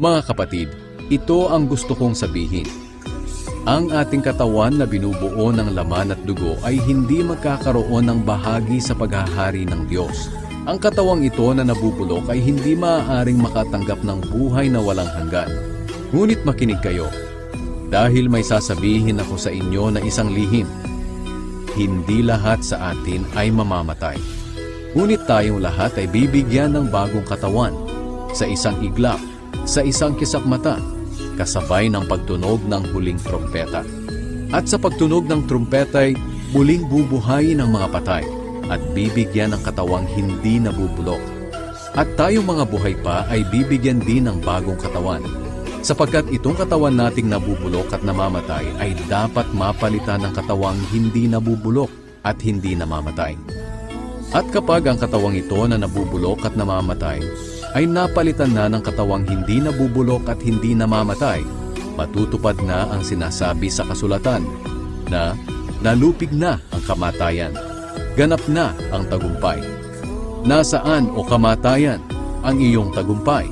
Mga kapatid, ito ang gusto kong sabihin. Ang ating katawan na binubuo ng laman at dugo ay hindi magkakaroon ng bahagi sa paghahari ng Diyos. Ang katawang ito na nabubulok ay hindi maaaring makatanggap ng buhay na walang hanggan. Ngunit makinig kayo, dahil may sasabihin ako sa inyo na isang lihim. Hindi lahat sa atin ay mamamatay. Ngunit tayong lahat ay bibigyan ng bagong katawan, sa isang iglap, sa isang kisapmata, kasabay ng pagtunog ng huling trumpeta. At sa pagtunog ng trumpeta ay muling bubuhayin ang mga patay at bibigyan ng katawang hindi nabubulok. At tayong mga buhay pa ay bibigyan din ng bagong katawan. Sapagkat itong katawan nating nabubulok at namamatay ay dapat mapalitan ng katawang hindi nabubulok at hindi namamatay. At kapag ang katawang ito na nabubulok at namamatay ay napalitan na ng katawang hindi nabubulok at hindi namamatay, matutupad na ang sinasabi sa kasulatan na nalupig na ang kamatayan, ganap na ang tagumpay. Nasaan o kamatayan ang iyong tagumpay?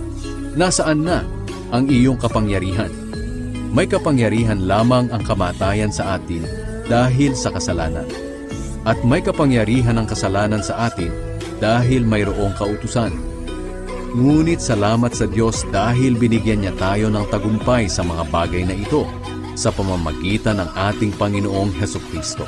Nasaan na ang iyong kapangyarihan? May kapangyarihan lamang ang kamatayan sa atin dahil sa kasalanan. At may kapangyarihan ang kasalanan sa atin dahil mayroong kautusan. Ngunit salamat sa Diyos dahil binigyan niya tayo ng tagumpay sa mga bagay na ito sa pamamagitan ng ating Panginoong Hesukristo.